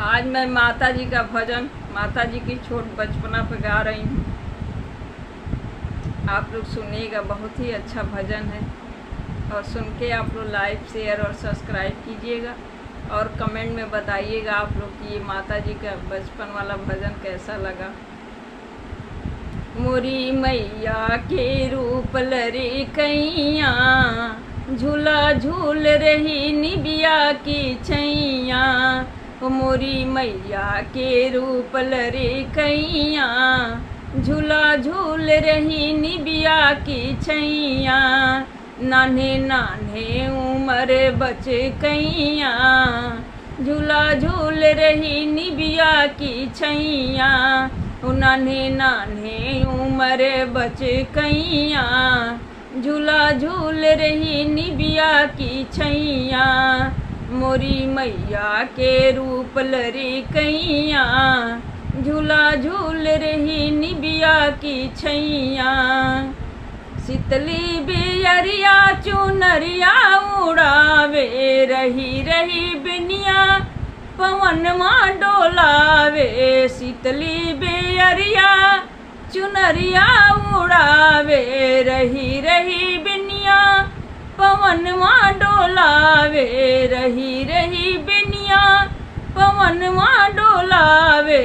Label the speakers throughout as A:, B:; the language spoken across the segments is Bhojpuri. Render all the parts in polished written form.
A: आज मैं माता जी का भजन माता जी की छोट बचपना पे गा रही हूँ। आप लोग सुनिएगा, बहुत ही अच्छा भजन है और सुन के आप लोग लाइक शेयर और सब्सक्राइब कीजिएगा और कमेंट में बताइएगा आप लोग कि ये माता जी का बचपन वाला भजन कैसा लगा। मोरी मैया के रूप लरे कैया, झूला झूल रही निबिया की छैया। मोरी मैया के रूप लरे कैया, झूला झूल रही निबिया की छैया। नान्हे नान्हे उमर बच कैया, झूला झूल रही निबिया की छैया। नान्हे नान्हे उमर बच कैया, झूला झूल रही निबिया की छैया। मोरी मैया के रूप लरे कैया, झूला झूल रही निबिया की छैया। शीतली बेअरिया चुनरिया उड़ावे, रही रही बिनिया पवन माँ डोलावे। शीतली बेअरिया चुनरिया उड़ावे, रही रही बिनिया पवन माँ डोलावे। रही रही बिनिया पवन माँ डोलावे।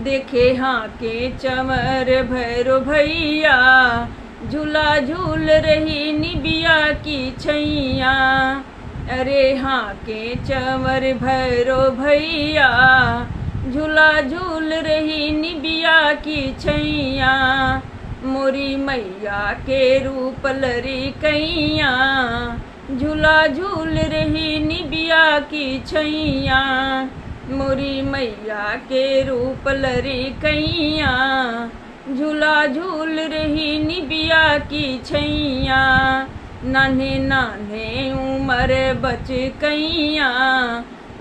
A: देखे हाँ के चमर भैरो भैया, झूला झूल रही निबिया की छैया। अरे हाँ के चमर भैरो भैया, झूला झूल रही निबिया की छैया। मोरी मैया के रूप लरे कैया, झूला झूल रही निबिया की छैया। मोरी मैया के रूप लरे कैया, झूला झूल रही निबिया की छैया। नान्हे नान्हे उमर बच कैया,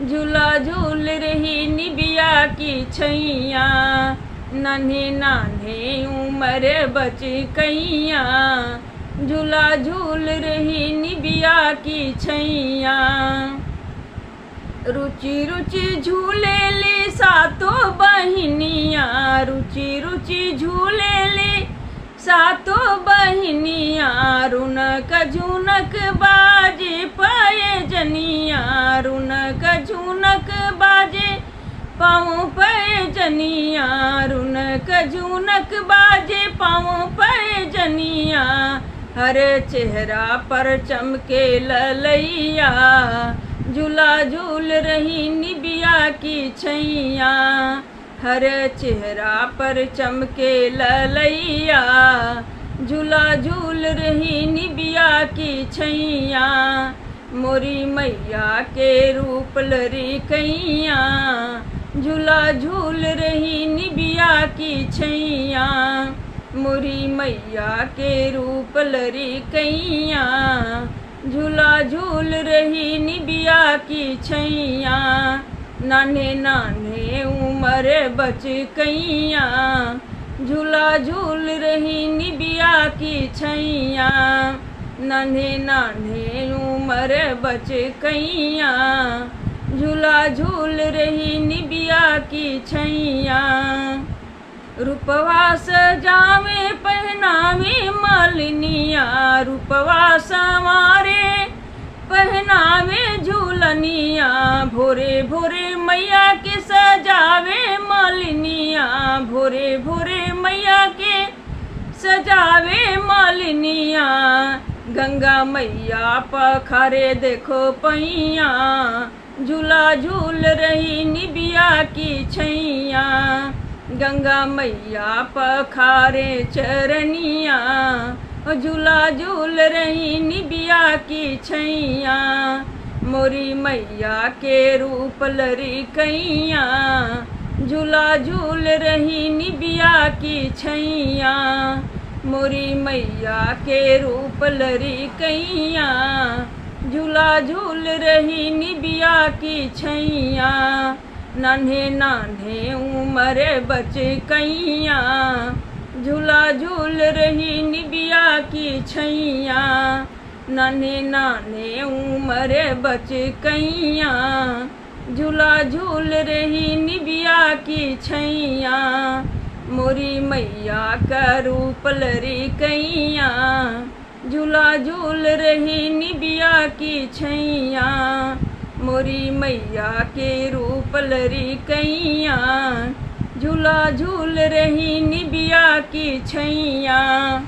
A: झूला झूल रही निबिया की छैया। नान्हे नान्हे उमर बच कैया, झूला झूल रही निबिया की छैया। रुचि रुचि झूले ले सातो बहिनिया, रुचि रुचि झूले ले सातो बहिनिया। रुनक झुनक बाजे पाए जनिया, रुनक झुनक बाजे पाँव पे जनिया। रुनक झुनक बाजे पाँव पे जनिया। हर चेहरा पर चमके ललैया, झूला झूल रही निबिया की छैया। हर चेहरा पर चमके ललैया, झूला झूल रही निबिया की छैया। मोरी मैया के रूप लरे कैया, झूला झूल रही निबिया की छैया। मोरी मैया के रूप लरे कैया, झूला झूल रही निबिया की छैया। नान्हे नान्हे उमर बच कैया, झूला झूल रही निबिया की छैया। नान्हे नान्हे उमर बच कैया, झूला झूल रही निबिया की छैया। रूपवा सजावे पहनावे मालिनिया, रूपवा संवारे पहनावे झूलनिया। भोरे भोरे मैया के सजावे मालिनिया, भोरे भोरे मैया के सजावे मालिनिया। गंगा मैया पखारे देखो पैया, झूला झूल रही निबिया की छैया। गंगा मैया पखारे चरनिया, झूला झूल रही निबिया की छैया। मोरी मैया के रूप लरे कैया, झूला झूल रही निबिया की छैया। मोरी मैया के रूप लरे कैया, झूला झूल रही निबिया की छैया। नान्हे नान्हे उमर बच कैया, झूला झूल रही निबिया की छैया। नान्हे नान्हे उमर बच कैया, झूला झूल रही निबिया की छैया, मोरी मैया का रूप लरी कैया। झूला झूल रही निबिया की छैया, मोरी मैया के रूप लरी कैया। झूला झूल रही निबिया की छैया।